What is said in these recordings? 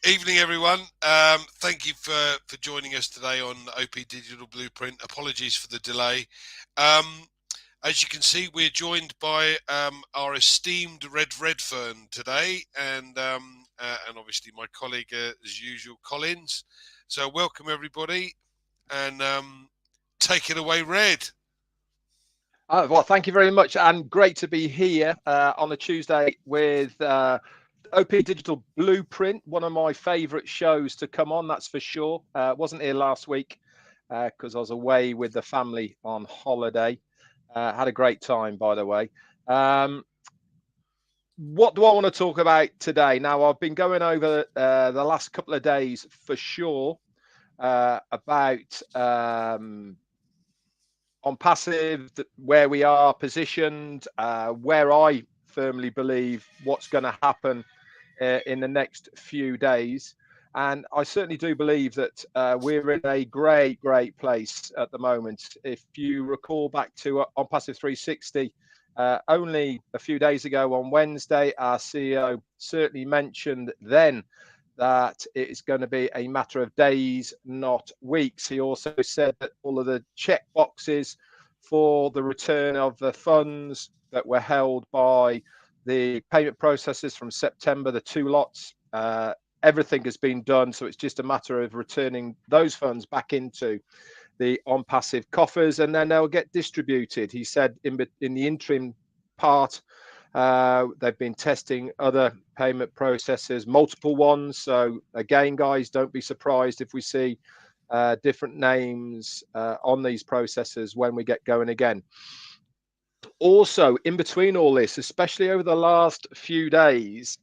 Evening, everyone. Thank you for joining us today on OP Digital Blueprint. Apologies for the delay. As you can see, we're joined by our esteemed Redfern today, and obviously my colleague, as usual, Collins. So welcome everybody, and take it away, Red. Well, thank you very much, and great to be here on a Tuesday with OP Digital Blueprint, one of my favourite shows to come on, that's for sure. Wasn't here last week because I was away with the family on holiday. Had a great time, by the way. What do I want to talk about today? Now, I've been going over the last couple of days for sure about Onpassive, where we are positioned, where I firmly believe what's going to happen in the next few days. And I certainly do believe that we're in a great place at the moment. If you recall back to Onpassive 360, only a few days ago on Wednesday, our CEO certainly mentioned then that it is going to be a matter of days, not weeks. He also said that all of the check boxes for the return of the funds that were held by the payment processors from September, the two lots, everything has been done. So it's just a matter of returning those funds back into the Onpassive coffers, and then they'll get distributed. He said in the interim part, they've been testing other payment processors, multiple ones. So again, guys, don't be surprised if we see different names on these processors when we get going again. Also, in between all this, especially over the last few days,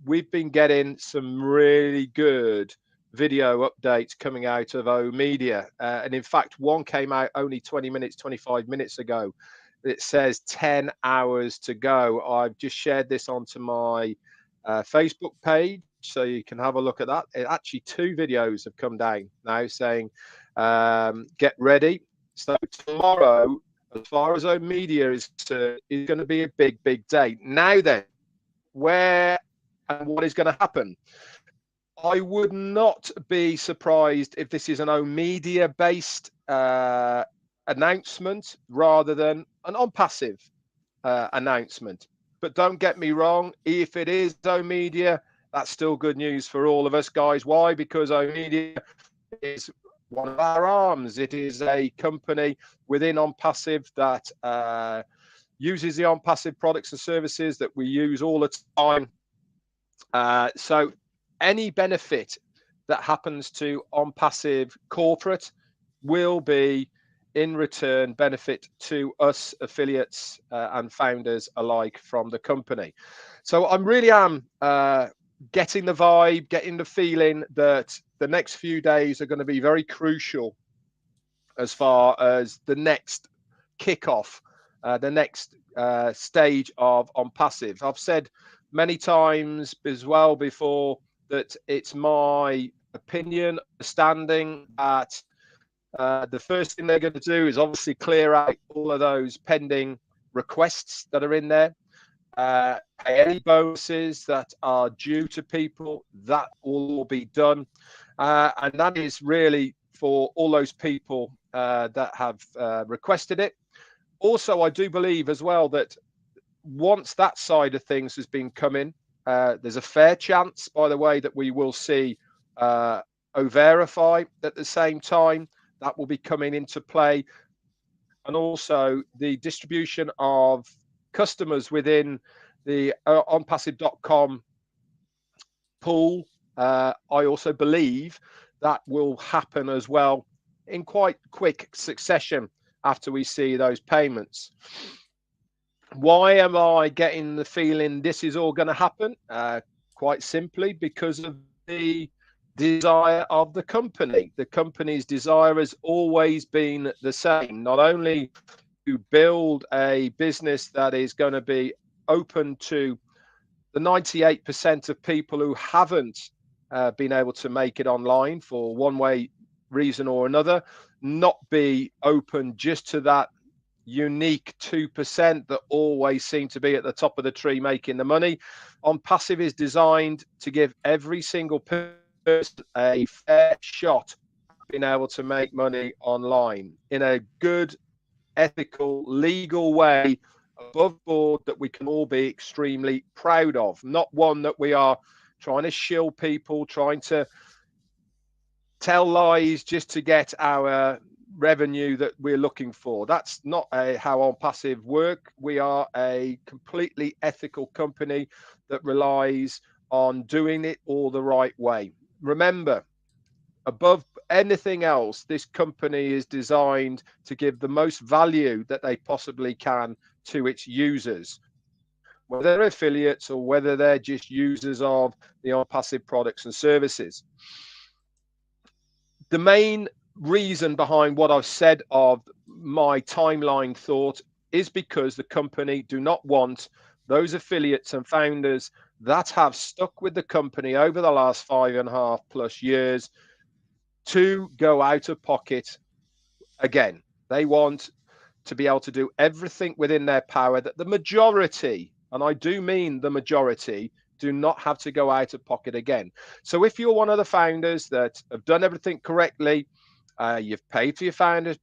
we've been getting some really good video updates coming out of O Media. And in fact, one came out only 25 minutes ago. It says 10 hours to go. I've just shared this onto my Facebook page, so you can have a look at that. Actually, two videos have come down now saying, get ready. So tomorrow, as far as O Media is going to be a big day. Now then, where and what is going to happen? I would not be surprised if this is an O Media based announcement rather than an Onpassive announcement. But don't get me wrong, if it is O Media, that's still good news for all of us, guys. Why? Because O Media is one of our arms. It is a company within Onpassive that uses the Onpassive products and services that we use all the time. So any benefit that happens to Onpassive corporate will be in return benefit to us affiliates and founders alike from the company. So I really am getting the vibe, getting the feeling that the next few days are going to be very crucial as far as the next kickoff, the next stage of Onpassive. I've said many times as well before that it's my opinion, understanding that the first thing they're going to do is obviously clear out all of those pending requests that are in there. Any bonuses that are due to people, that will all be done. And that is really for all those people that have requested it. Also, I do believe as well that once that side of things has been coming, there's a fair chance, by the way, that we will see O-Verify at the same time. That will be coming into play. And also the distribution of customers within the onpassive.com pool. I also believe that will happen as well in quite quick succession after we see those payments. Why am I getting the feeling this is all going to happen? Quite simply because of the desire of the company. The company's desire has always been the same, not only to build a business that is going to be open to the 98% of people who haven't been able to make it online for one way reason or another, not be open just to that unique 2% that always seem to be at the top of the tree making the money. Onpassive is designed to give every single person a fair shot at being able to make money online in a good, ethical, legal way, above board, that we can all be extremely proud of. Not one that we are trying to shill people, trying to tell lies just to get our revenue that we're looking for. That's not how Onpassive work. We are a completely ethical company that relies on doing it all the right way. Remember, above anything else, this company is designed to give the most value that they possibly can to its users, whether they're affiliates or whether they're just users of the Onpassive products and services. The main reason behind what I've said of my timeline thought is because the company do not want those affiliates and founders that have stuck with the company over the last 5.5+ years to go out of pocket again. They want to be able to do everything within their power that the majority, and I do mean the majority, do not have to go out of pocket again. So if you're one of the founders that have done everything correctly, you've paid for your founder's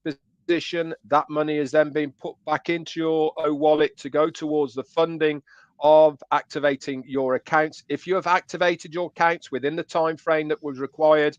position, that money has then been put back into your wallet to go towards the funding of activating your accounts. If you have activated your accounts within the time frame that was required,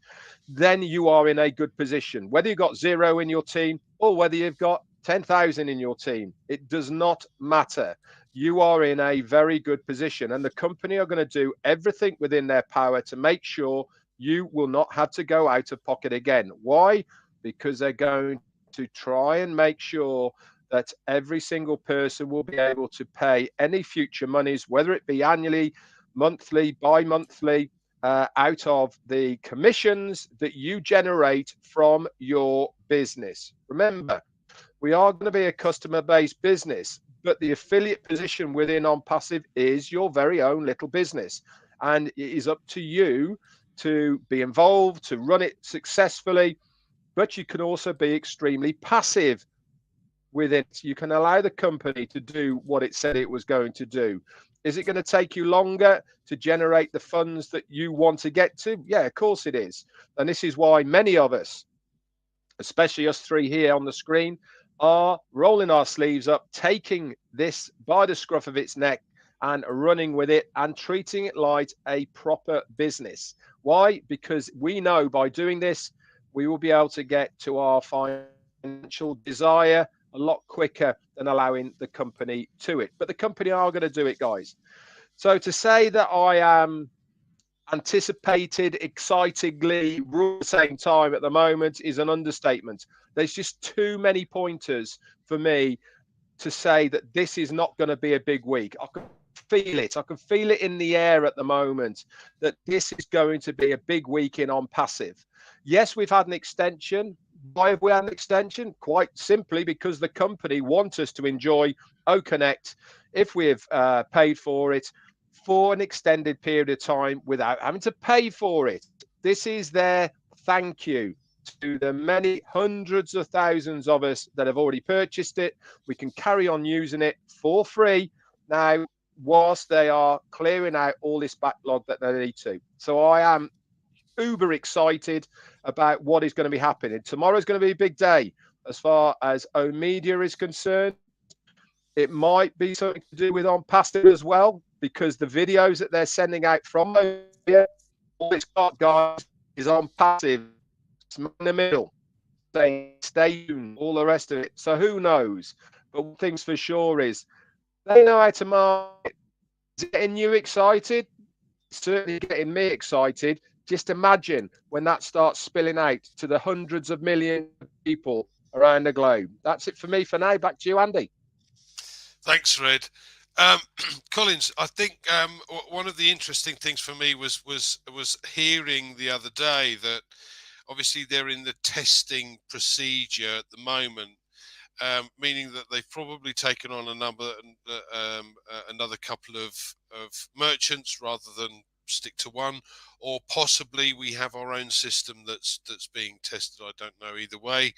then you are in a good position. Whether you've got 0 in your team or whether you've got 10,000 in your team, it does not matter. You are in a very good position, and the company are going to do everything within their power to make sure you will not have to go out of pocket again. Why? Because they're going to try and make sure that every single person will be able to pay any future monies, whether it be annually, monthly, bi-monthly, out of the commissions that you generate from your business. Remember, we are going to be a customer-based business, but the affiliate position within Onpassive is your very own little business. And it is up to you to be involved, to run it successfully, but you can also be extremely passive with it. You can allow the company to do what it said it was going to do. Is it going to take you longer to generate the funds that you want to get to? Yeah, of course it is. And this is why many of us, especially us three here on the screen, are rolling our sleeves up, taking this by the scruff of its neck and running with it and treating it like a proper business. Why? Because we know by doing this, we will be able to get to our financial desire a lot quicker than allowing the company to it. But the company are going to do it, guys. So to say that I am anticipated, excitingly, at the same time at the moment is an understatement. There's just too many pointers for me to say that this is not going to be a big week. I can feel it. I can feel it in the air at the moment that this is going to be a big week in Onpassive. Yes, we've had an extension. Why have we had an extension? Quite simply because the company want us to enjoy OConnect if we've paid for it for an extended period of time without having to pay for it. This is their thank you to the many hundreds of thousands of us that have already purchased it. We can carry on using it for free now whilst they are clearing out all this backlog that they need to. So I am uber excited about what is going to be happening. Tomorrow is going to be a big day as far as Omedia is concerned. It might be something to do with Onpassive as well, because the videos that they're sending out from Omedia, all it's got, guys, is Onpassive in the middle, saying stay tuned, all the rest of it. So who knows? But one thing's for sure is they know how to market. Is it getting you excited? It's certainly getting me excited. Just imagine when that starts spilling out to the hundreds of millions of people around the globe. That's it for me for now. Back to you, Andy. Thanks, Fred. Collins, I think one of the interesting things for me was hearing the other day that obviously they're in the testing procedure at the moment, meaning that they've probably taken on another couple of merchants rather than stick to one, or possibly we have our own system that's being tested. I don't know. Either way,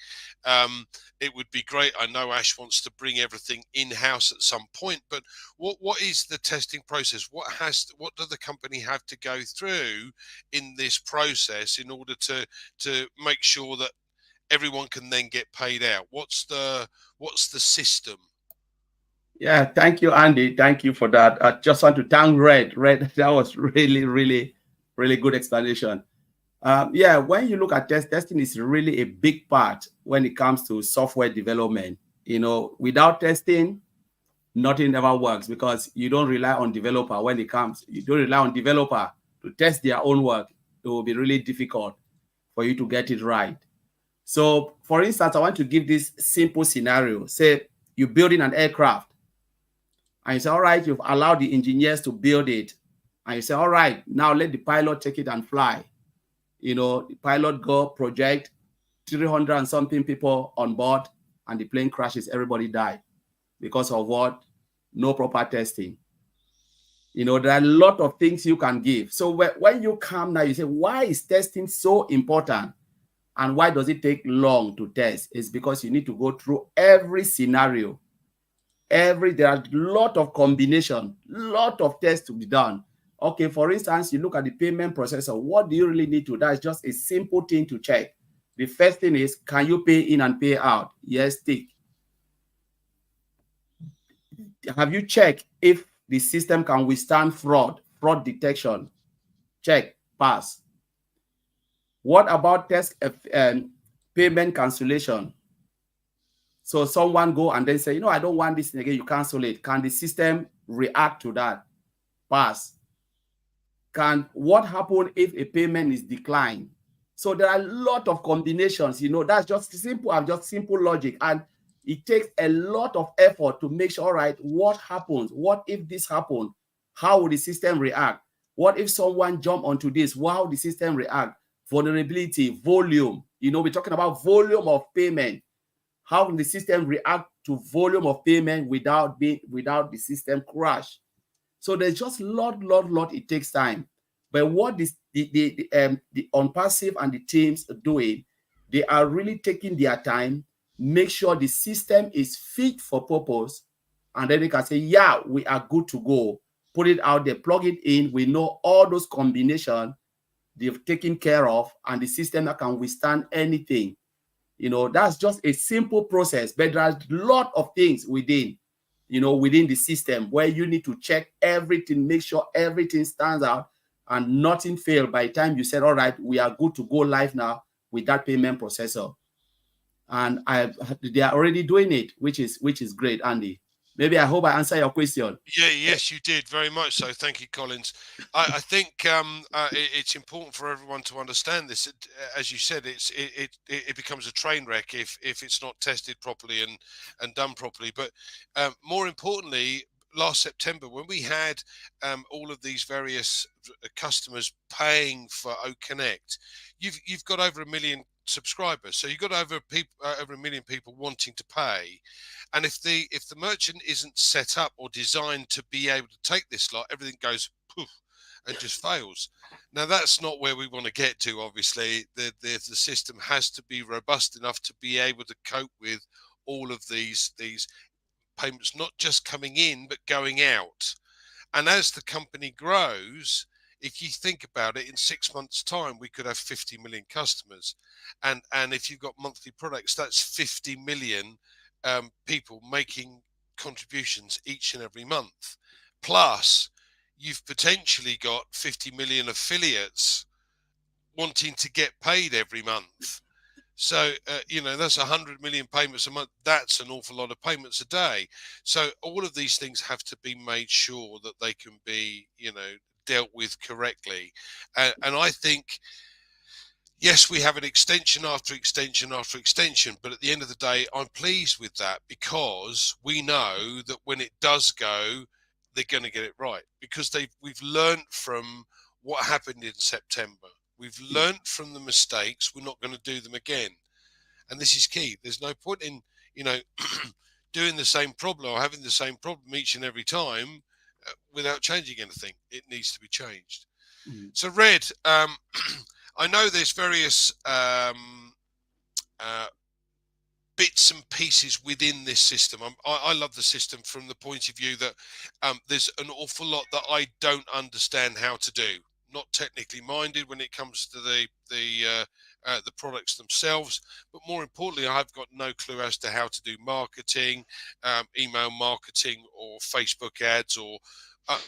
it would be great. I know Ash wants to bring everything in house at some point, but what is the testing process? What do the company have to go through in this process in order to make sure that everyone can then get paid out? What's the system? Yeah, thank you, Andy. Thank you for that. I just want to thank Red. Red, that was really, really, really good explanation. Yeah, when you look at testing is really a big part when it comes to software development. Without testing, nothing ever works because you don't rely on developer when it comes. You don't rely on developer to test their own work. It will be really difficult for you to get it right. So, for instance, I want to give this simple scenario. Say you're building an aircraft and you say, all right, you've allowed the engineers to build it. And you say, all right, now let the pilot take it and fly. The pilot go project, 300 and something people on board, and the plane crashes, everybody died. Because of what? No proper testing. There are a lot of things you can give. So when you come now, you say, why is testing so important? And why does it take long to test? It's because you need to go through every scenario. There are a lot of combination, lot of tests to be done. Okay, for instance, you look at the payment processor. What do you really need to? That's just a simple thing to check. The first thing is, can you pay in and pay out? Yes, tick. Have you checked if the system can withstand fraud detection? Check, pass. What about test payment cancellation? So someone go and then say, I don't want this again, you cancel it. Can the system react to that? Pass. What happen if a payment is declined? So there are a lot of combinations, that's just simple logic. And it takes a lot of effort to make sure, all right, what happens? What if this happened? How will the system react? What if someone jump onto this? How will the system react? Vulnerability, volume. We're talking about volume of payment. How will the system react to volume of payment without the system crash? So there's just lot. It takes time. But what the Onpassive and the teams are doing, they are really taking their time, make sure the system is fit for purpose, and then they can say, yeah, we are good to go. Put it out there, plug it in. We know all those combinations they've taken care of, and the system that can withstand anything. That's just a simple process, but there's a lot of things within the system where you need to check everything, make sure everything stands out and nothing fail by the time you said, all right, we are good to go live now with that payment processor. And they are already doing it, which is great, Andy. Maybe I hope I answer your question. Yes, you did very much so. Thank you, Collins. I think it's important for everyone to understand this. As you said, it becomes a train wreck if it's not tested properly and done properly. But more importantly, last September when we had all of these various customers paying for OConnect, you've got over 1 million subscribers, so you've got over 1 million people wanting to pay. And if the merchant isn't set up or designed to be able to take this lot, everything goes poof and just fails. Now that's not where we want to get to. Obviously, the system has to be robust enough to be able to cope with all of these payments, not just coming in but going out. And as the company grows, if you think about it, in 6 months' time, we could have 50 million customers. And if you've got monthly products, that's 50 million people making contributions each and every month. Plus, you've potentially got 50 million affiliates wanting to get paid every month. So, that's 100 million payments a month. That's an awful lot of payments a day. So all of these things have to be made sure that they can be, dealt with correctly. And I think, yes, we have an extension after extension after extension, but at the end of the day, I'm pleased with that because we know that when it does go, they're going to get it right because we've learned from what happened in September. We've learned from the mistakes. We're not going to do them again. And this is key. There's no point in, doing the same problem or having the same problem each and every time without changing anything. It needs to be changed. So, Red, I know there's various bits and pieces within this system. I love the system from the point of view that there's an awful lot that I don't understand how to do. Not technically minded when it comes to the products themselves, but more importantly, I've got no clue as to how to do marketing, email marketing, or Facebook ads, or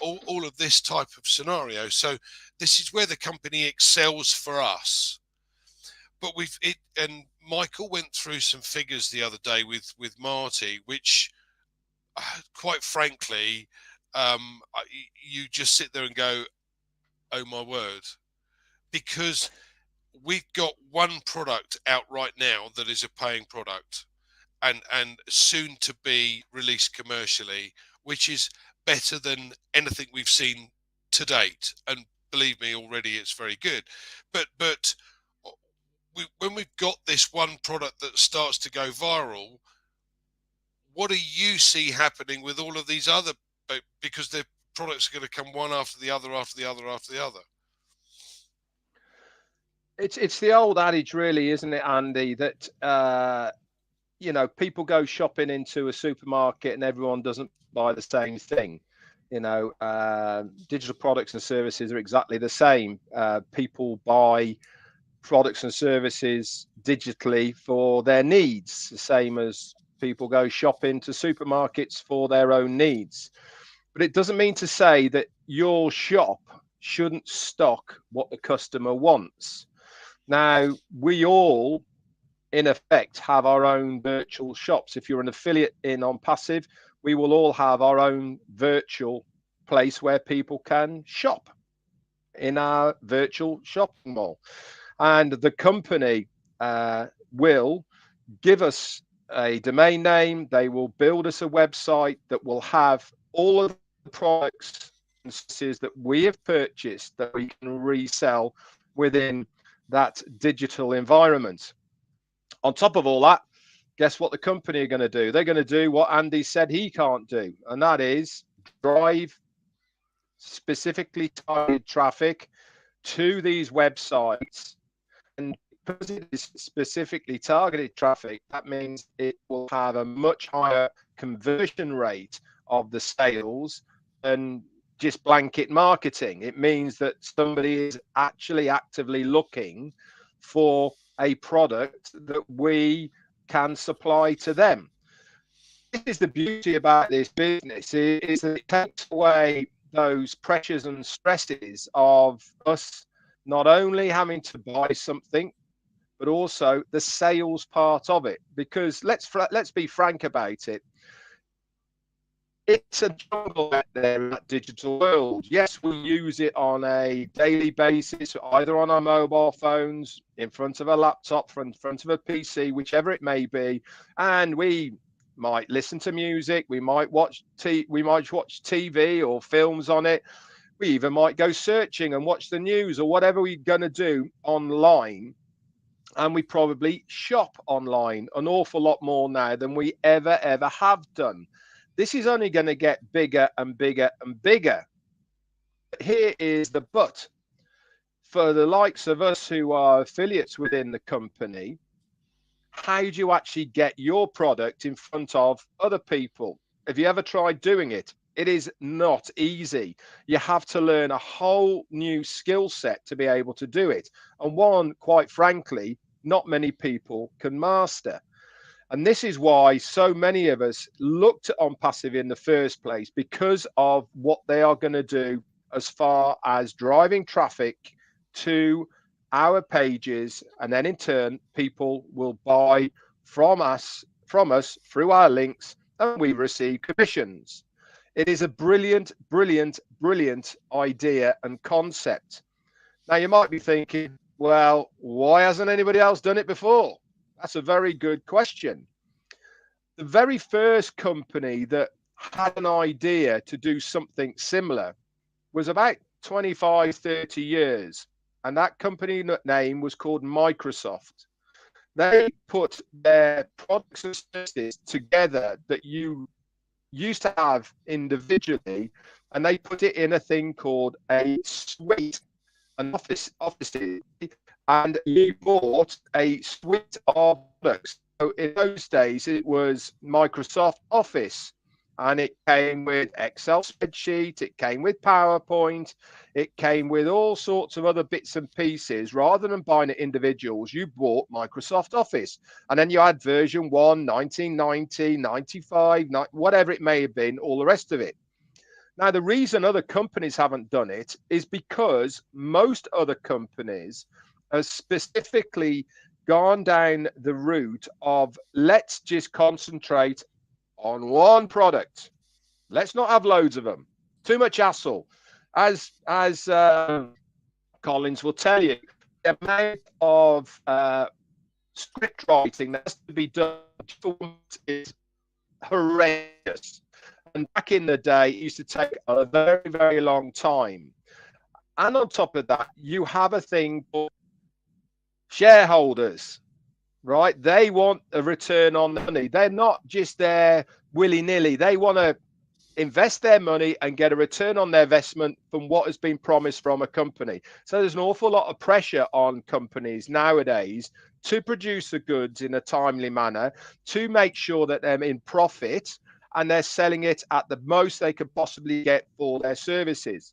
all of this type of scenario. So this is where the company excels for us. But and Michael went through some figures the other day with Marty, which, quite frankly, you just sit there and go, "Oh my word," because we've got one product out right now that is a paying product, and soon to be released commercially, which is better than anything we've seen to date. And believe me, already it's very good. But when we've got this one product that starts to go viral, what do you see happening with all of these other? Because the products are going to come one after the other, after the other, after the other. It's the old adage, really, isn't it, Andy? That people go shopping into a supermarket and everyone doesn't buy the same thing. Digital products and services are exactly the same. People buy products and services digitally for their needs, the same as people go shopping to supermarkets for their own needs. But it doesn't mean to say that your shop shouldn't stock what the customer wants. Now, we all, in effect, have our own virtual shops. If you're an affiliate in Onpassive, we will all have our own virtual place where people can shop in our virtual shopping mall. And the company will give us a domain name. They will build us a website that will have all of the products and services that we have purchased that we can resell within that digital environment. On top of all that, guess what the company are going to do? They're going to do what Andy said he can't do, and that is drive specifically targeted traffic to these websites. And because it is specifically targeted traffic, that means it will have a much higher conversion rate of the sales than just blanket marketing. It means that somebody is actually actively looking for a product that we can supply to them. This is the beauty about this business, is that it takes away those pressures and stresses of us not only having to buy something, but also the sales part of it. Because let's be frank about it. It's a jungle out there in that digital world. Yes, we use it on a daily basis, either on our mobile phones, in front of a laptop, in front of a PC, whichever it may be, and we might listen to music. We might watch TV or films on it. We even might go searching and watch the news or whatever we're going to do online. And we probably shop online an awful lot more now than we ever have done. This is only going to get bigger and bigger and bigger. Here is the but. For the likes of us who are affiliates within the company, how do you actually get your product in front of other people? Have you ever tried doing it? It is not easy. You have to learn a whole new skill set to be able to do it. And one, quite frankly, not many people can master. And this is why so many of us looked at Onpassive in the first place, because of what they are going to do as far as driving traffic to our pages, and then in turn people will buy from us through our links, and we receive commissions. It is a brilliant idea and concept. Now you might be thinking, well, why hasn't anybody else done it before? That's a very good question. The very first company that had an idea to do something similar was about 25, 30 years. And that company name was called Microsoft. They put their products and services together that you used to have individually, and they put it in a thing called a suite. an offices, and you bought a suite of products. So in those days, it was Microsoft Office, and it came with Excel spreadsheet, it came with PowerPoint, it came with all sorts of other bits and pieces. Rather than buying it individuals, you bought Microsoft Office, and then you had version 1, 1990, 95, whatever it may have been, all the rest of it. Now, the reason other companies haven't done it is because most other companies have specifically gone down the route of let's just concentrate on one product. Let's not have loads of them. Too much hassle. As Collins will tell you, the amount of script writing that has to be done is horrendous. And back in the day, it used to take a very, very long time. And on top of that, you have a thing called shareholders, right? They want a return on the money. They're not just there willy-nilly. They want to invest their money and get a return on their investment from what has been promised from a company. So there's an awful lot of pressure on companies nowadays to produce the goods in a timely manner, to make sure that they're in profit and they're selling it at the most they could possibly get for their services.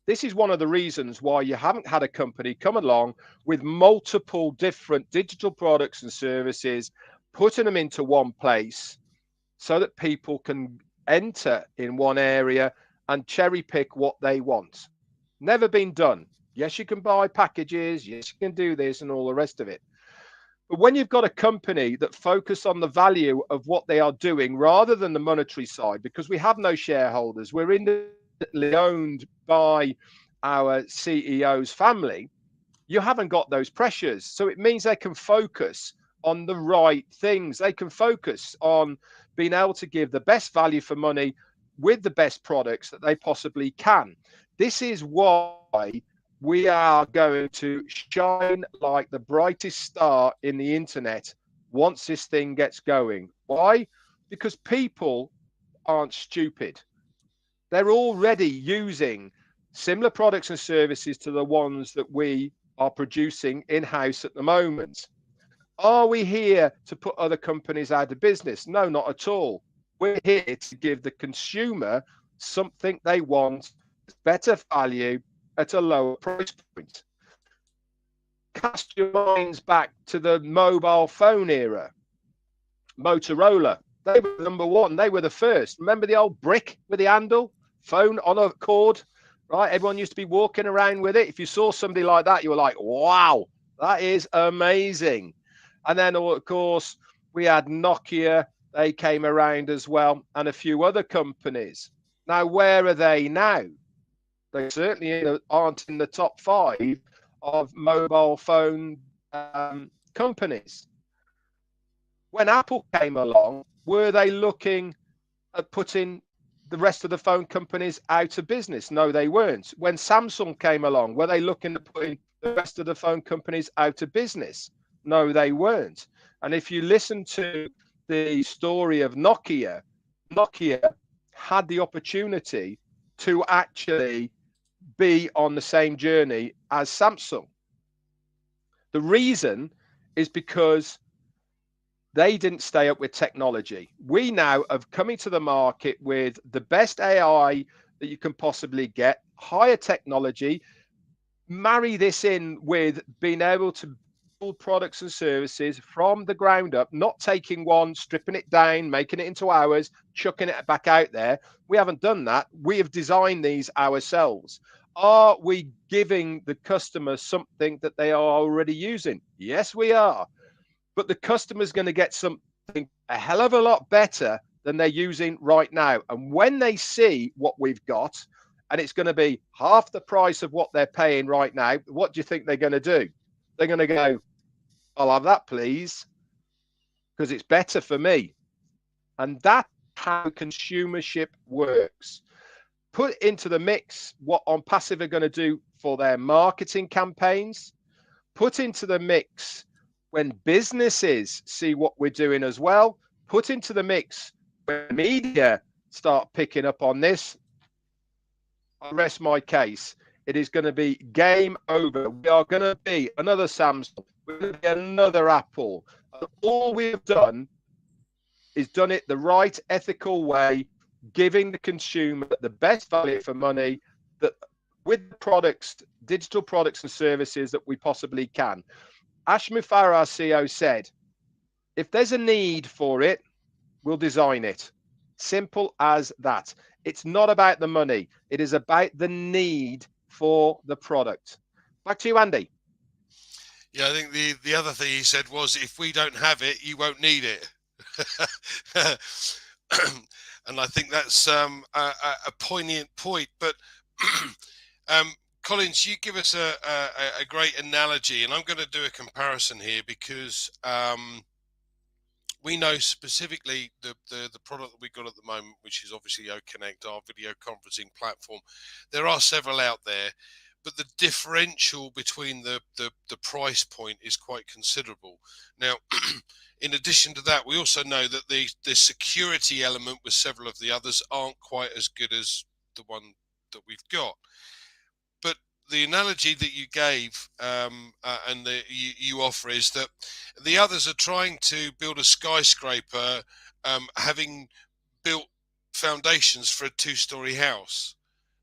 This is one of the reasons why you haven't had a company come along with multiple different digital products and services, putting them into one place so that people can enter in one area and cherry pick what they want. Never been done. Yes, you can buy packages. Yes, you can do this and all the rest of it. But when you've got a company that focus on the value of what they are doing rather than the monetary side, because we have no shareholders, we're independently owned by our CEO's family, you haven't got those pressures. So it means they can focus on the right things. They can focus on being able to give the best value for money with the best products that they possibly can. This is why we are going to shine like the brightest star in the internet once this thing gets going. Why? Because people aren't stupid. They're already using similar products and services to the ones that we are producing in-house at the moment. Are we here to put other companies out of business? No, not at all. We're here to give the consumer something they want, better value at a lower price point. Cast your minds back to the mobile phone era. Motorola, they were number one. They were the first. Remember the old brick with the handle? Phone on a cord, right? Everyone used to be walking around with it. If you saw somebody like that, you were like, wow, that is amazing. And then, of course, we had Nokia. They came around as well, and a few other companies. Now, where are they now? They certainly aren't in the top 5 of mobile phone companies. When Apple came along, were they looking at putting the rest of the phone companies out of business? No, they weren't. When Samsung came along, were they looking at putting the rest of the phone companies out of business? No, they weren't. And if you listen to the story of Nokia, Nokia had the opportunity to actually be on the same journey as Samsung. The reason is because they didn't stay up with technology. We now have come into the market with the best AI that you can possibly get, higher technology, marry this in with being able to build products and services from the ground up, not taking one, stripping it down, making it into ours, chucking it back out there. We haven't done that. We have designed these ourselves. Are we giving the customer something that they are already using? Yes, we are. But the customer's going to get something a hell of a lot better than they're using right now. And when they see what we've got, and it's going to be half the price of what they're paying right now, what do you think they're going to do? They're going to go, I'll have that, please, because it's better for me. And that's how consumership works. Put into the mix what Onpassive are going to do for their marketing campaigns. Put into the mix when businesses see what we're doing as well. Put into the mix when media start picking up on this. I rest my case. it is going to be game over. We are going to be another Samsung, we're going to be another Apple. And all we have done is done it the right ethical way, giving the consumer the best value for money, that with the products, digital products and services that we possibly can. Ash Mufareh, our CEO, said, if there's a need for it, we'll design it. Simple as that. It's not about the money. It is about the need for the product. Back to you, Andy. Yeah, I think the other thing he said was, if we don't have it, you won't need it. And I think that's a poignant point. But Collins, you give us a great analogy, and I'm going to do a comparison here because we know specifically the product that we've got at the moment, which is obviously OConnect, our video conferencing platform. There are several out there, but the differential between the price point is quite considerable. Now, in addition to that, we also know that the security element with several of the others aren't quite as good as the one that we've got. But the analogy that you gave and you offer is that the others are trying to build a skyscraper, having built foundations for a two-story house.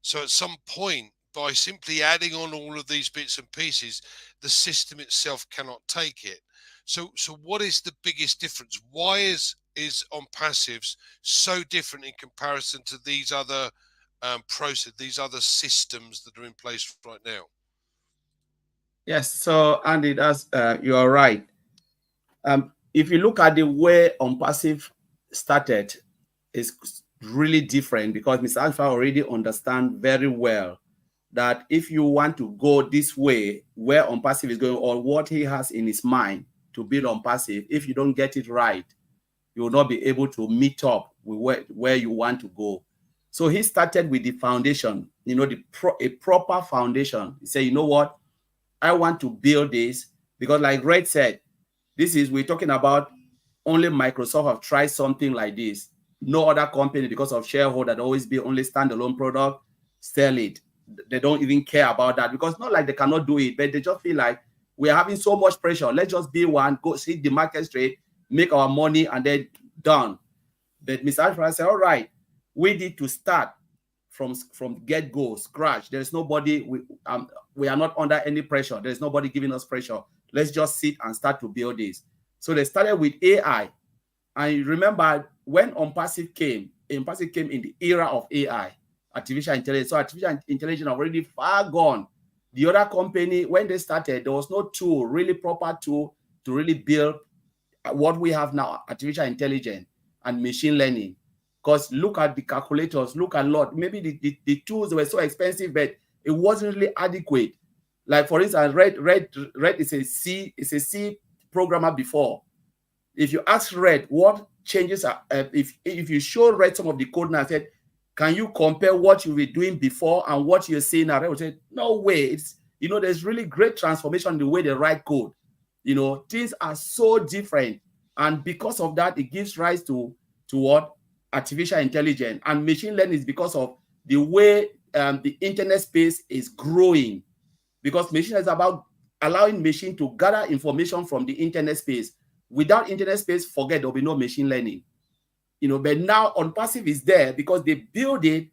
So at some point, by simply adding on all of these bits and pieces, the system itself cannot take it. So what is the biggest difference? Why is Onpassive so different in comparison to these other these other systems that are in place right now? Yes, so Andy, that's you are right. If you look at the way Onpassive started, it's really different because Mr. Alpha already understands very well that if you want to go this way, where Onpassive is going, or what he has in his mind to build Onpassive, if you don't get it right, you will not be able to meet up with where you want to go. So he started with the foundation, you know, a proper foundation. He said, you know what, I want to build this because, like Red said, we're talking about only Microsoft have tried something like this. No other company, because of shareholder, that always be only standalone product, sell it. They don't even care about that because not like they cannot do it, but they just feel like we're having so much pressure. Let's just be one, go see the market straight, make our money, and then done. But Mr. Alfred said, all right, we need to start from get-go, scratch. There's nobody, we are not under any pressure. There's nobody giving us pressure. Let's just sit and start to build this. So they started with AI. And remember, when Onpassive came in the era of AI, artificial intelligence. So artificial intelligence already far gone. The other company, when they started, there was no tool, really proper tool to really build what we have now, artificial intelligence and machine learning. Because look at the calculators, look at a lot. Maybe the tools were so expensive, but it wasn't really adequate. Like for instance, Red is a C programmer before. If you ask Red what changes are, if you show Red some of the code now, said, can you compare what you were doing before and what you're seeing now? Red would say, no way. It's, you know, there's really great transformation in the way they write code. You know, things are so different. And because of that, it gives rise to what? Artificial intelligence. And machine learning is because of the way the internet space is growing. Because machine is about allowing machine to gather information from the internet space. Without internet space, forget there'll be no machine learning. You know, but now Onpassive is there because they build it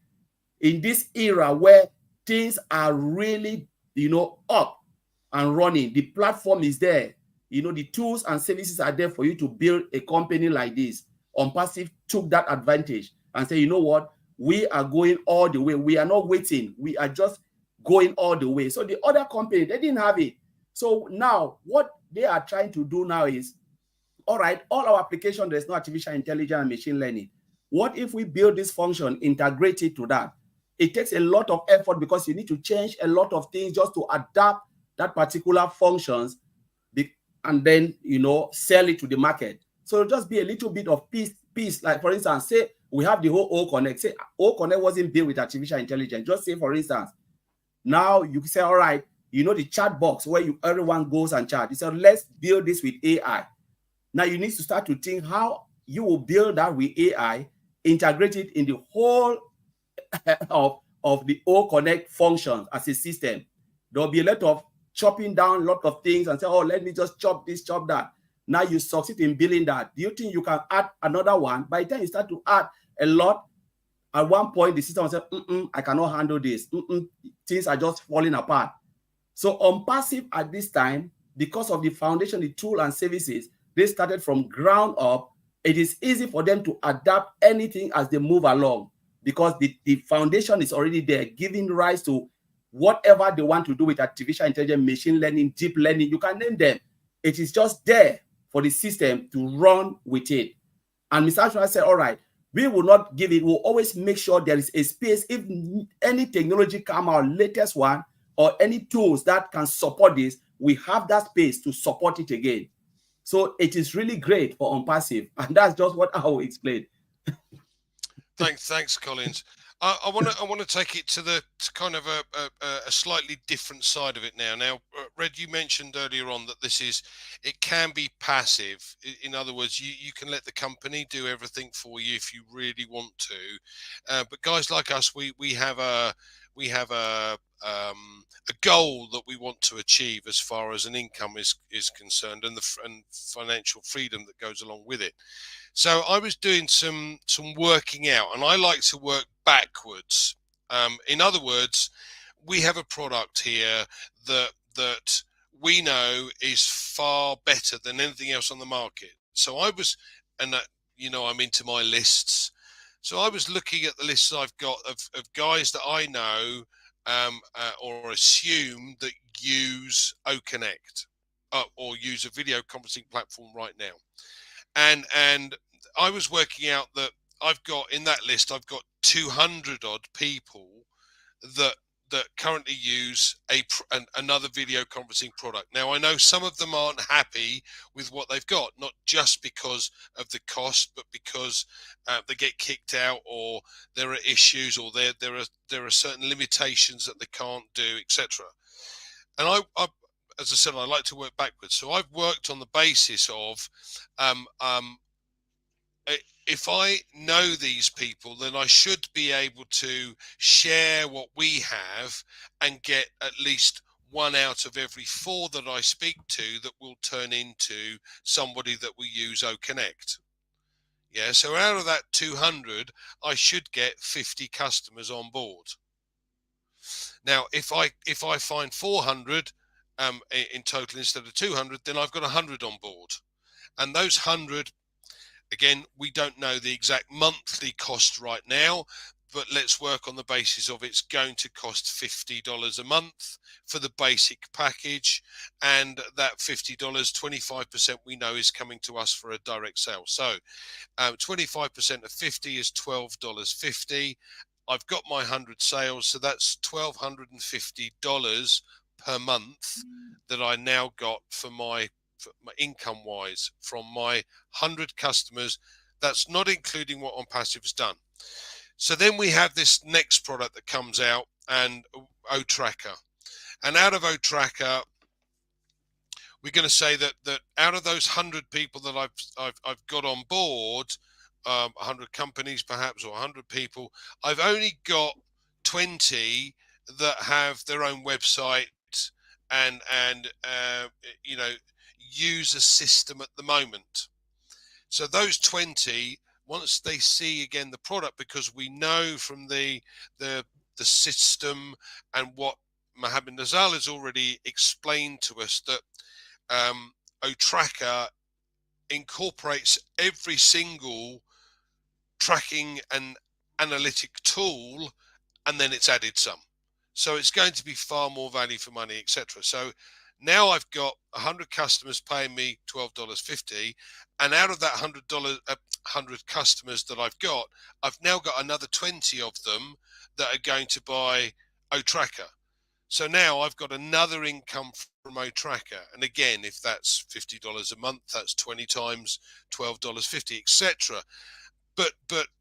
in this era where things are really, you know, up and running. The platform is there. You know, the tools and services are there for you to build a company like this. Onpassive took that advantage and said, you know what, we are going all the way. We are not waiting. We are just going all the way. So the other company, they didn't have it. So now what they are trying to do now is, all right, all our application, there's no artificial intelligence and machine learning. What if we build this function, integrate it to that? It takes a lot of effort because you need to change a lot of things just to adapt that particular functions and then, you know, sell it to the market. So it'll just be a little bit of piece. Like, for instance, say we have the whole OConnect. Say OConnect wasn't built with artificial intelligence. Just say, for instance, now you can say, all right, you know, the chat box where everyone goes and chat. You say, let's build this with AI. Now you need to start to think how you will build that with AI, integrate it in the whole of of the O Connect functions as a system. There'll be a lot of chopping down a lot of things and say, oh, let me just chop this, chop that. Now you succeed in building that. Do you think you can add another one? By the time you start to add a lot, at one point the system will say, I cannot handle this. Things are just falling apart. So Onpassive at this time, because of the foundation, the tool and services, they started from ground up. It is easy for them to adapt anything as they move along because the foundation is already there, giving rise to whatever they want to do with artificial intelligence, machine learning, deep learning. You can name them. It is just there for the system to run with it. And Mr. Ashwa said, all right, we will not give it. We'll always make sure there is a space. If any technology come out, latest one, or any tools that can support this, we have that space to support it again. So it is really great for Onpassive, and that's just what I will explain. Thanks, Collins. I want to take it to kind of a slightly different side of it now. Now, Red, you mentioned earlier on that it can be passive. In other words, you can let the company do everything for you if you really want to. But guys like us, we have a goal that we want to achieve as far as an income is concerned, and financial freedom that goes along with it. So I was doing some working out, and I like to work backwards. In other words, we have a product here that we know is far better than anything else on the market. So I was, and I'm into my lists. So I was looking at the lists I've got of guys that I know or assume that use OConnect or use a video conferencing platform right now. And I was working out that I've got in that list, I've got 200 odd people that currently use another video conferencing product. Now, I know some of them aren't happy with what they've got, not just because of the cost, but because they get kicked out, or there are issues, or there are certain limitations that they can't do, etc. And I, as I said, I like to work backwards. So I've worked on the basis of if I know these people, then I should be able to share what we have and get at least 1 out of every 4 that I speak to that will turn into somebody that will use OConnect. Yeah, so out of that 200, I should get 50 customers on board. Now, if I find 400 in total instead of 200, then I've got 100 on board, and those 100. Again, we don't know the exact monthly cost right now, but let's work on the basis of it's going to cost $50 a month for the basic package, and that $50, 25% we know is coming to us for a direct sale. So 25% of 50 is $12.50. I've got my 100 sales, so that's $1,250 per month that I now got for my income wise from my 100 customers. That's not including what Onpassive has done. So then we have this next product that comes out, and OTracker. And out of OTracker, we're going to say that out of those 100 people that I've got on board, 100 companies perhaps, or 100 people, I've only got 20 that have their own website and use a system at the moment. So those 20, once they see again the product, because we know from the system and what Mohammed Nazal has already explained to us, that OTracker incorporates every single tracking and analytic tool, and then it's added some. So it's going to be far more value for money, etc. So now I've got 100 customers paying me $12.50, and out of that $100 customers that I've now got another 20 of them that are going to buy OTracker. So now I've got another income from OTracker, and again, if that's $50 a month, that's 20 times $12.50, etc. But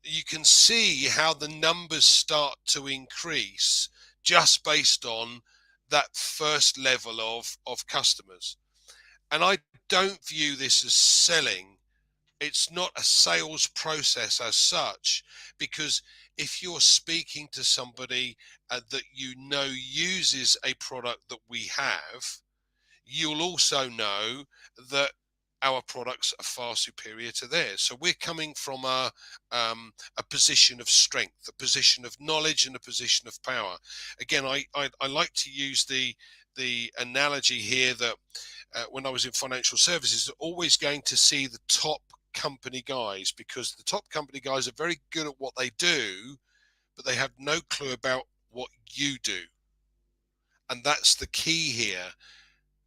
you can see how the numbers start to increase just based on that first level of customers. And I don't view this as selling. It's not a sales process as such, because if you're speaking to somebody that you know uses a product that we have, you'll also know that our products are far superior to theirs. So we're coming from a position of strength, a position of knowledge, and a position of power. Again, I like to use the analogy here that when I was in financial services, always going to see the top company guys, because the top company guys are very good at what they do, but they have no clue about what you do. And that's the key here.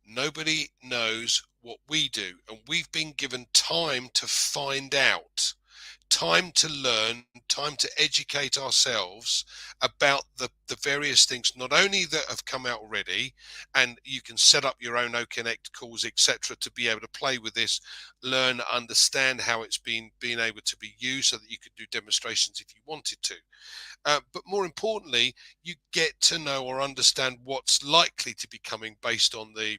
Nobody knows what we do, and we've been given time to find out, time to learn, time to educate ourselves about the various things, not only that have come out already, and you can set up your own OConnect calls, etc., to be able to play with this, learn, understand how it's being able to be used, so that you could do demonstrations if you wanted to. But more importantly, you get to know or understand what's likely to be coming based on the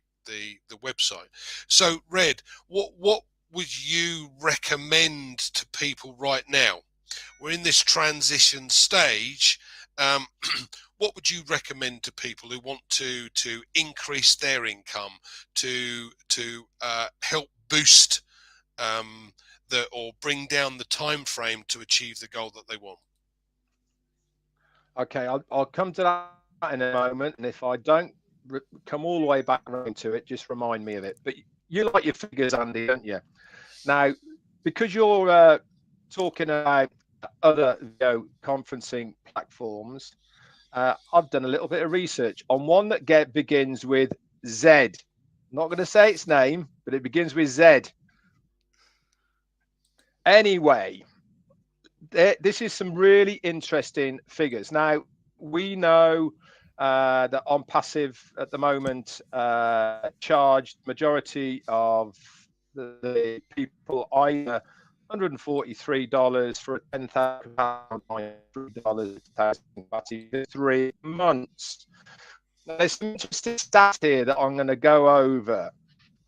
website. So, Red, what would you recommend to people right now? We're in this transition stage. What would you recommend to people who want to increase their income, to help boost or bring down the time frame to achieve the goal that they want? Okay, I'll come to that in a moment, and if I don't come all the way back around to it, just remind me of it. But you like your figures, Andy, don't you? Now, because you're talking about other video conferencing platforms, I've done a little bit of research on one that begins with Z. I'm not going to say its name, but it begins with Z. Anyway, this is some really interesting figures. Now, we know that Onpassive at the moment charged majority of the people either $143 for a 10,000 pound, $3 for 3 months. Now, there's some interesting stats here that I'm going to go over,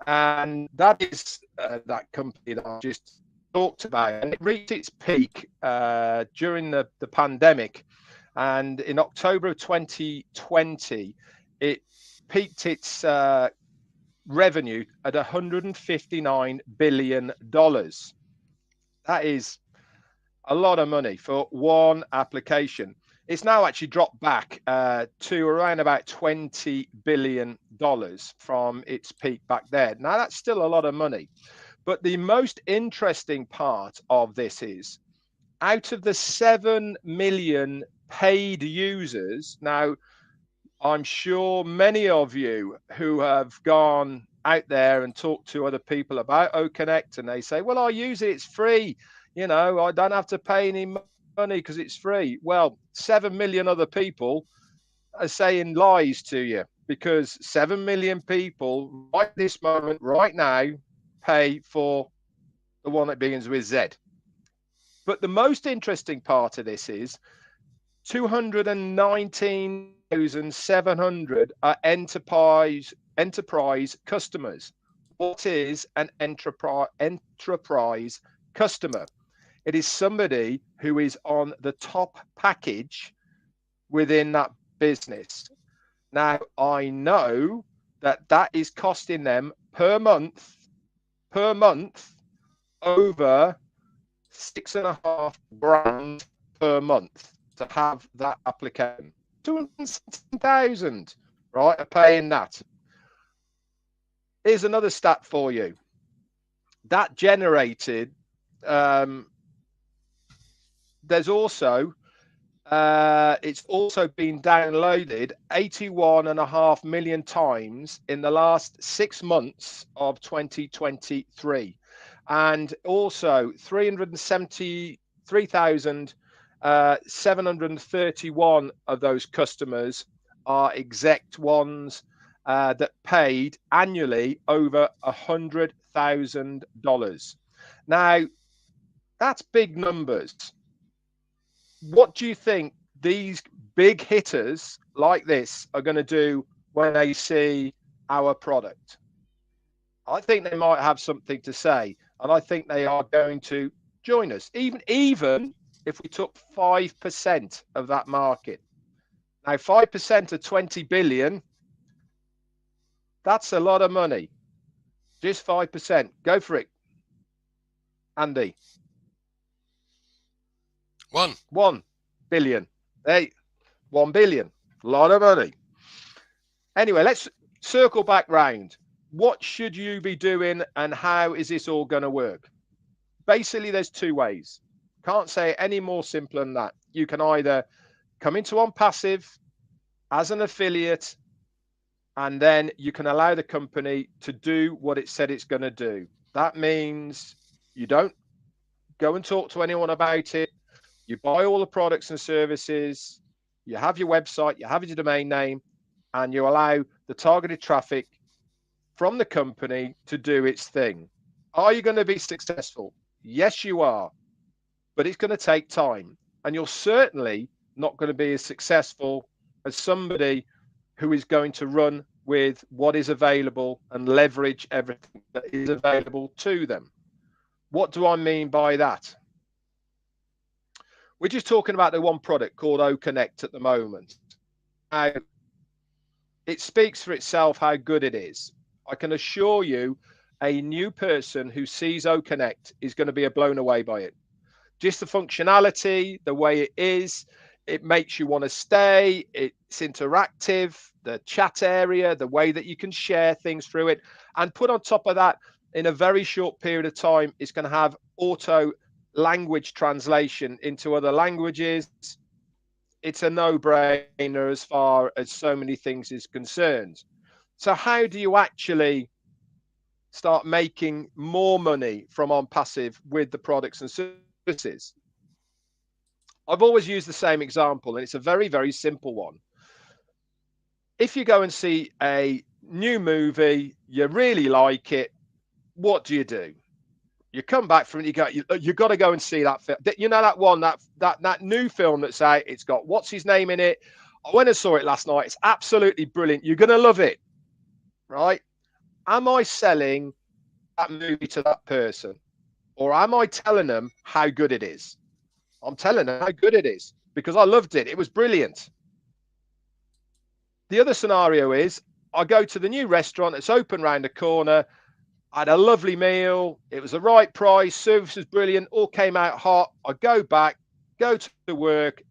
and that is that company that I just talked about, and it reached its peak during the pandemic, and in October of 2020 it peaked its revenue at $159 billion. That is a lot of money for one application. It's now actually dropped back to around about $20 billion from its peak back there. Now, that's still a lot of money. But the most interesting part of this is, out of the 7 million paid users, now, I'm sure many of you who have gone out there and talked to other people about OConnect, and they say, well, I use it, it's free. You know, I don't have to pay any money because it's free. Well, 7 million other people are saying lies to you, because 7 million people right this moment, right now, pay for the one that begins with Z. But the most interesting part of this is 219,700 are enterprise customers. What is an enterprise customer? It is somebody who is on the top package within that business. Now, I know that is costing them per month over $6,500 per month to have that application. 216,000, right, are paying that. Here's another stat for you. That generated, there's also, it's also been downloaded 81.5 million times in the last 6 months of 2023. And also 373,731 of those customers are exec ones that paid annually over $100,000. Now, that's big numbers. What do you think these big hitters like this are going to do when they see our product? I think they might have something to say. And I think they are going to join us, even if we took 5% of that market. Now, 5% of 20 billion, that's a lot of money. Just 5%. Go for it, Andy. 1 billion. Hey, 1 billion. A lot of money. Anyway, let's circle back round. What should you be doing and how is this all going to work? Basically, there's two ways. Can't say it any more simple than that. You can either come into Onpassive as an affiliate, and then you can allow the company to do what it said it's going to do. That means you don't go and talk to anyone about it. You buy all the products and services. You have your website, you have your domain name, and you allow the targeted traffic from the company to do its thing. Are you going to be successful? Yes, you are. But it's going to take time. And you're certainly not going to be as successful as somebody who is going to run with what is available and leverage everything that is available to them. What do I mean by that? We're just talking about the one product called OConnect at the moment. Now, it speaks for itself how good it is. I can assure you a new person who sees OConnect is going to be blown away by it. Just the functionality, the way it is, it makes you want to stay. It's interactive, the chat area, the way that you can share things through it. And put on top of that, in a very short period of time, it's going to have auto language translation into other languages. It's a no-brainer as far as so many things is concerned. So how do you actually start making more money from Onpassive with the products and services? I've always used the same example, and it's a very, very simple one. If you go and see a new movie, you really like it, what do? You come back from it, you got to go and see that film. You know that one, that new film that's out, it's got what's his name in it. I went and saw it last night. It's absolutely brilliant. You're going to love it, right? Am I selling that movie to that person? Or am I telling them how good it is? I'm telling them how good it is because I loved it. It was brilliant. The other scenario is I go to the new restaurant that's open round the corner. I had a lovely meal. It was the right price. Service was brilliant. All came out hot. I go back, go to work.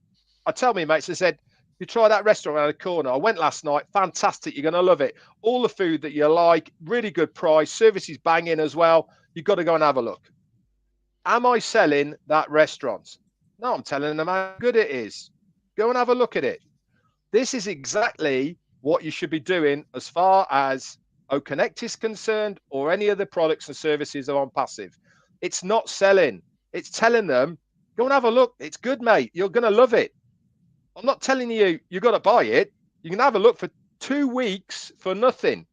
I tell my mates, I said, you try that restaurant around the corner. I went last night. Fantastic. You're going to love it. All the food that you like, really good price. Service is banging as well. You've got to go and have a look. Am I selling that restaurant? No, I'm telling them how good it is. Go and have a look at it. This is exactly what you should be doing as far as OConnect is concerned or any of the products and services of Onpassive. It's not selling. It's telling them, go and have a look. It's good, mate. You're going to love it. I'm not telling you you've got to buy it. You can have a look for 2 weeks for nothing.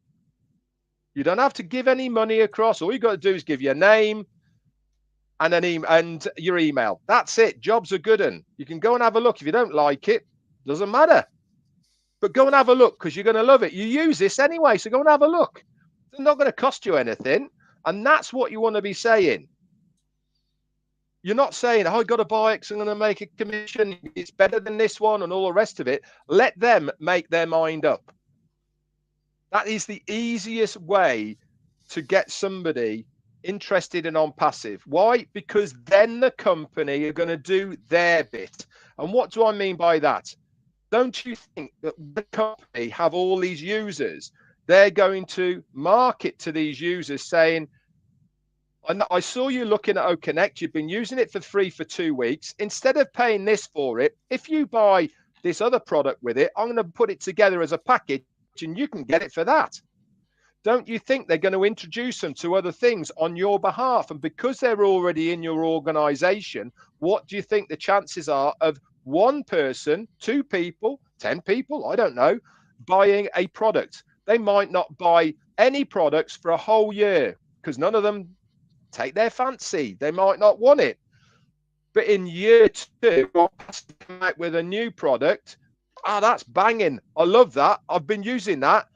You don't have to give any money across. All you got to do is give your name and and your email. That's it. Jobs are good. And you can go and have a look. If you don't like it, doesn't matter. But go and have a look because you're going to love it. You use this anyway, so go and have a look. It's not going to cost you anything. And that's what you want to be saying. You're not saying, oh, I've got to buy it because I'm going to make a commission. It's better than this one and all the rest of it. Let them make their mind up. That is the easiest way to get somebody interested in Onpassive. Why? Because then the company are going to do their bit. And what do I mean by that? Don't you think that the company have all these users? They're going to market to these users saying, I saw you looking at OConnect. You've been using it for free for 2 weeks. Instead of paying this for it, if you buy this other product with it, I'm going to put it together as a package and you can get it for that. Don't you think they're going to introduce them to other things on your behalf? And because they're already in your organization, what do you think the chances are of one person, 2 people, 10 people, I don't know, buying a product? They might not buy any products for a whole year because none of them take their fancy. They might not want it. But in year 2, I'll come out with a new product. That's banging. I love that. I've been using that.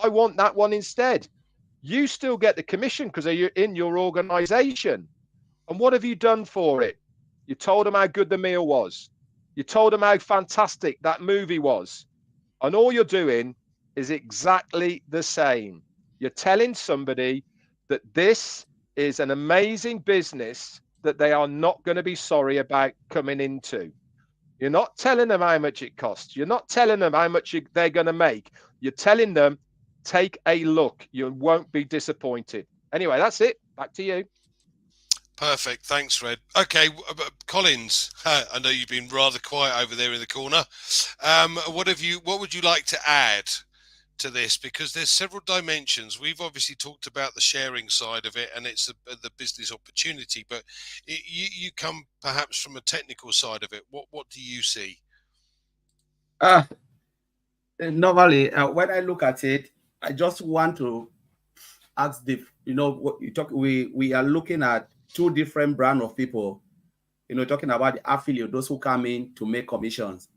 I want that one instead. You still get the commission because you're in your organization. And what have you done for it? You told them how good the meal was. You told them how fantastic that movie was. And all you're doing is exactly the same. You're telling somebody that this is an amazing business that they are not going to be sorry about coming into. You're not telling them how much it costs. You're not telling them how much they're going to make. You're telling them, take a look. You won't be disappointed. Anyway, that's it. Back to you. Perfect. Thanks, Red. Okay, Collins, I know you've been rather quiet over there in the corner. What would you like to add to this? Because there's several dimensions. We've obviously talked about the sharing side of it, and it's the business opportunity, but you come perhaps from a technical side of it. What do you see? Normally, when I look at it, I just want to ask what you talk. We are looking at two different brand of people. Talking about the affiliate, those who come in to make commissions,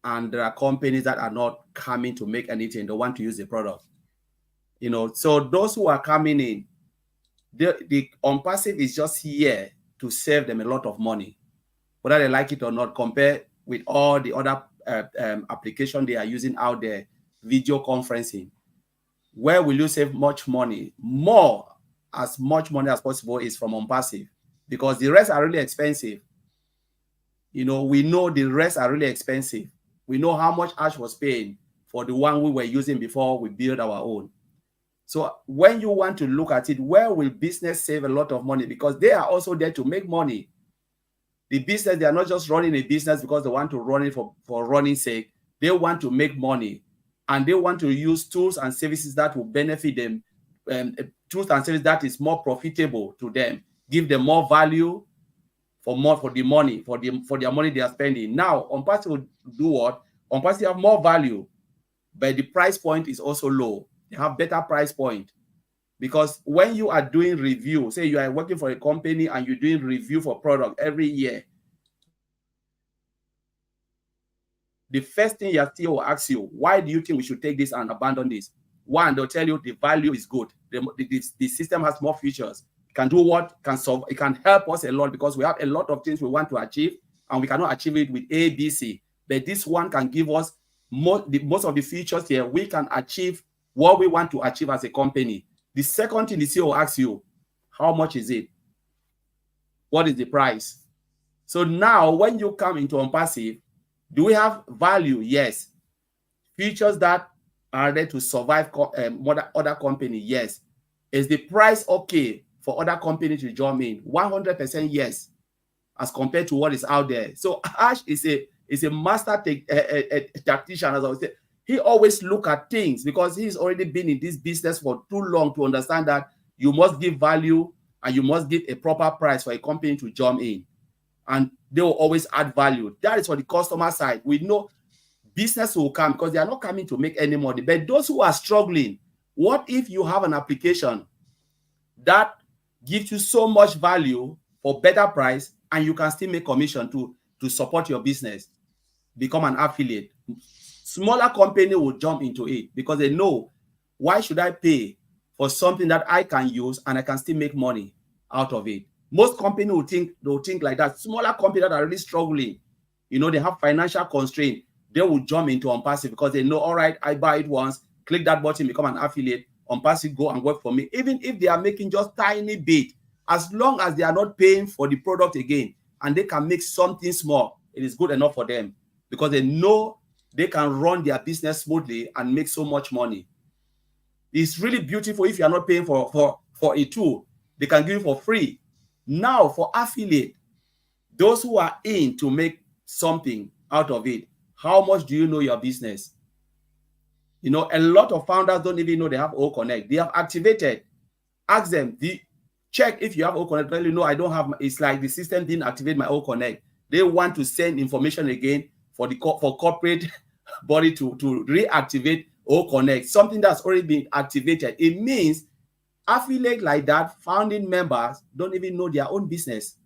and there are companies that are not coming to make anything. They want to use the product. So those who are coming in, the Onpassive is just here to save them a lot of money, whether they like it or not. Compare with all the other application they are using out there, video conferencing. Where will you save much money? As much money as possible is from Onpassive, because the rest are really expensive. We know the rest are really expensive. We know how much Ash was paying for the one we were using before we build our own. So when you want to look at it, where will business save a lot of money? Because they are also there to make money. The business, they are not just running a business because they want to run it for running sake. They want to make money, and they want to use tools and services that will benefit them, tools and services that is more profitable to them, give them more value for the money, for their money they are spending. Now, Onpassive will do what? Onpassive have more value, but the price point is also low. They have better price point. Because when you are doing review, say you are working for a company and you're doing review for product every year, the first thing your CEO will ask you, why do you think we should take this and abandon this? One, they'll tell you the value is good. The system has more features. It can do what? Can solve. It can help us a lot because we have a lot of things we want to achieve and we cannot achieve it with A, B, C. But this one can give us most of the features here. We can achieve what we want to achieve as a company. The second thing the CEO will ask you, how much is it? What is the price? So now when you come into Onpassive, do we have value? Yes. Features that are there to survive other company? Yes. Is the price okay for other companies to join in? 100% yes, as compared to what is out there. So Ash is a master tactician, as I would say. He always look at things because he's already been in this business for too long to understand that you must give value and you must give a proper price for a company to jump in. And they will always add value. That is for the customer side. We know business will come because they are not coming to make any money. But those who are struggling, what if you have an application that gives you so much value for better price and you can still make commission to support your business? Become an affiliate. Smaller company will jump into it because they know, why should I pay for something that I can use and I can still make money out of it? Most companies will think like that. Smaller companies that are really struggling, they have financial constraint. They will jump into Onpassive because they know, all right, I buy it once, click that button, become an affiliate. Onpassive go and work for me. Even if they are making just tiny bit, as long as they are not paying for the product again and they can make something small, it is good enough for them because they know they can run their business smoothly and make so much money. It's really beautiful if you are not paying for a tool. They can give you for free. Now, for affiliate, those who are in to make something out of it, how much do you know your business? A lot of founders don't even know they have O Connect. They have activated. Ask them, check if you have O Connect. Well, I don't have. It's like the system didn't activate my O Connect. They want to send information again for corporate body to reactivate O Connect, something that's already been activated. It means affiliate like that, founding members don't even know their own business.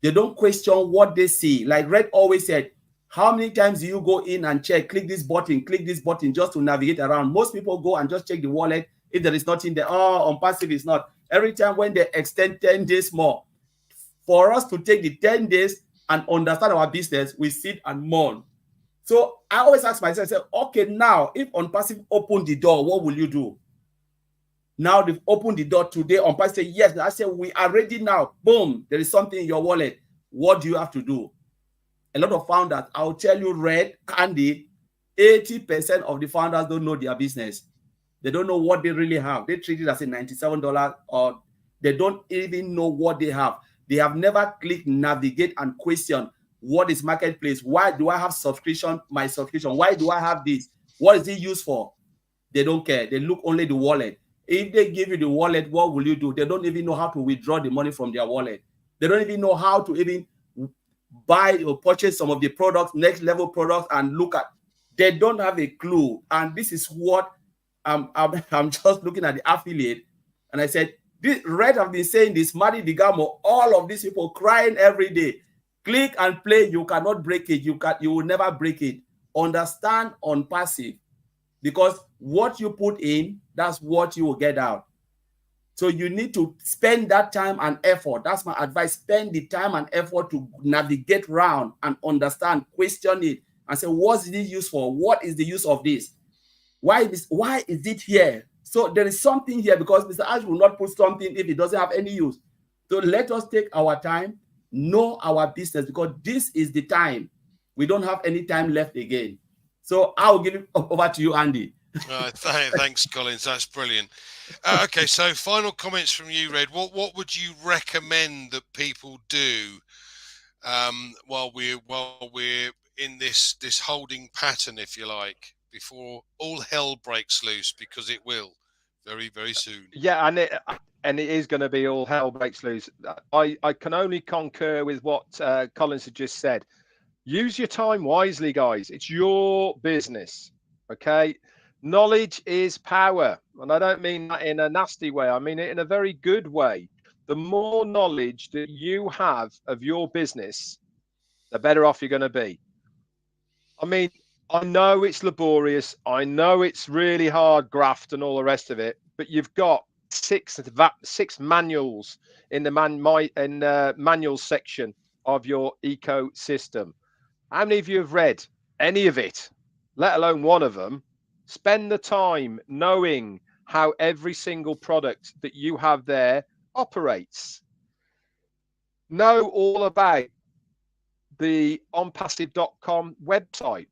They don't question what they see. Like Red always said, how many times do you go in and check, click this button just to navigate around? Most people go and just check the wallet, If there is nothing there, oh, Onpassive is not. Every time when they extend 10 days more, for us to take the 10 days and understand our business, we sit and mourn. So I always ask myself, I say, okay, now if Onpassive open the door, what will you do? Now they've opened the door today. Onpassive say, yes. I say, we are ready now. Boom, there is something in your wallet. What do you have to do? A lot of founders, I'll tell you, Red, Candy, 80% of the founders don't know their business. They don't know what they really have. They treat it as a $97, or they don't even know what they have. They have never clicked navigate and question, what is marketplace? Why do I have subscription? My subscription. Why do I have this? What is it used for? They don't care. They look only the wallet. If they give you the wallet, what will you do? They don't even know how to withdraw the money from their wallet. They don't even know how to even buy or purchase some of the products, next level products, and look at. They don't have a clue. And this is what I'm just looking at the affiliate, and I said, this Red have been saying this, Madi Digamo, all of these people crying every day. Click and play. You cannot break it. You will never break it. Understand Onpassive, because what you put in, that's what you will get out. So you need to spend that time and effort. That's my advice. Spend the time and effort to navigate around and understand, question it, and say, what's this used for? What is the use of this? Why is it here? So there is something here, because Mr. Ash will not put something if it doesn't have any use. So let us take our time, know our business, because this is the time. We don't have any time left again. So I'll give it over to you, Andy. Thanks, Collins. That's brilliant. Okay, so final comments from you, Red. What would you recommend that people do while we're in this holding pattern, if you like, before all hell breaks loose, because it will very, very soon. Yeah, and it is going to be all hell breaks loose. I can only concur with what Collins had just said. Use your time wisely, guys. It's your business, okay? Knowledge is power, and I don't mean that in a nasty way. I mean it in a very good way. The more knowledge that you have of your business, the better off you're going to be. I mean, I know it's laborious. I know it's really hard graft and all the rest of it, but you've got six manuals in the manuals section of your ecosystem. How many of you have read any of it, let alone one of them? Spend the time knowing how every single product that you have there operates. Know all about the onpassive.com website.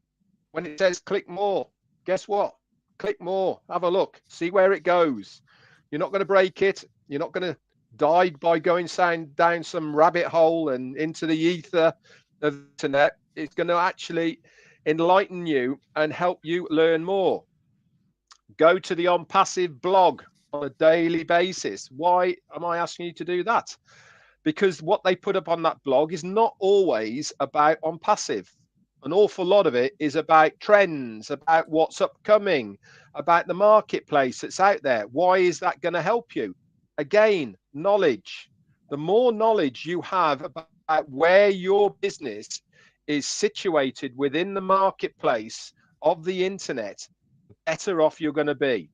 When it says click more, guess what? Click more, have a look, see where it goes. You're not going to break it. You're not going to die by going down some rabbit hole and into the ether of the internet. It's going to actually enlighten you and help you learn more. Go to the Onpassive blog on a daily basis. Why am I asking you to do that? Because what they put up on that blog is not always about Onpassive. An awful lot of it is about trends, about what's upcoming, about the marketplace that's out there. Why is that going to help you? Again, knowledge. The more knowledge you have about where your business is situated within the marketplace of the internet, the better off you're going to be.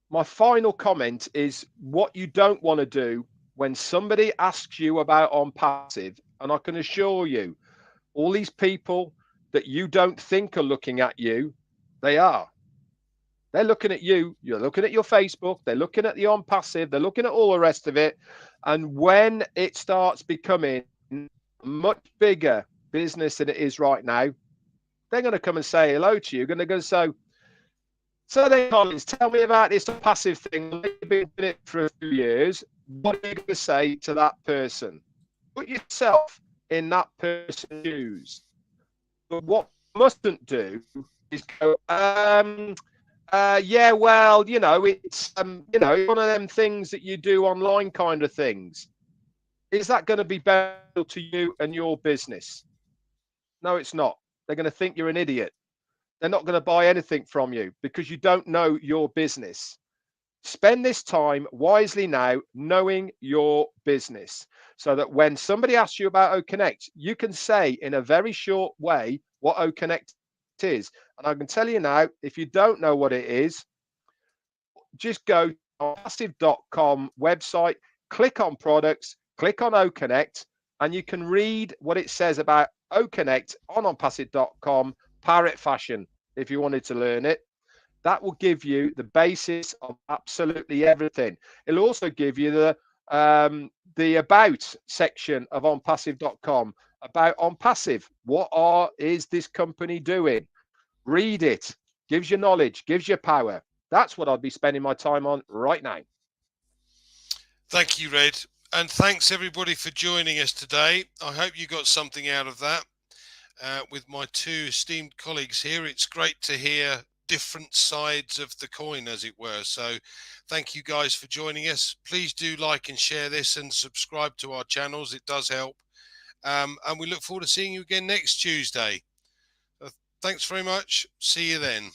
My final comment is what you don't want to do when somebody asks you about Onpassive, and I can assure you, all these people that you don't think are looking at you, they are. They're looking at you. You're looking at your Facebook. They're looking at the Onpassive. They're looking at all the rest of it. And when it starts becoming a much bigger business than it is right now, they're going to come and say hello to you. You're going to go, so then, Collins, tell me about this passive thing. You've been doing it for a few years. What are you going to say to that person? Put yourself in that person's shoes. But what you mustn't do is go, yeah, well, it's one of them things that you do online kind of things. Is that going to be better to you and your business? No, it's not. They're going to think you're an idiot. They're not going to buy anything from you because you don't know your business. Spend this time wisely now, knowing your business, so that when somebody asks you about OConnect, you can say in a very short way what OConnect is. And I can tell you now, if you don't know what it is, just go to onpassive.com website, click on products, click on OConnect, and you can read what it says about OConnect on onpassive.com, parrot fashion, if you wanted to learn it. That will give you the basis of absolutely everything. It'll also give you the about section of onpassive.com about Onpassive. What is this company doing? Read it. Gives you knowledge, gives you power. That's what I'd be spending my time on right now. Thank you, Red. And thanks everybody for joining us today. I hope you got something out of that. With my two esteemed colleagues here, it's great to hear different sides of the coin, as it were. So thank you guys for joining us. Please do like and share this and subscribe to our channels. It does help. And we look forward to seeing you again next Tuesday. Thanks very much. See you then.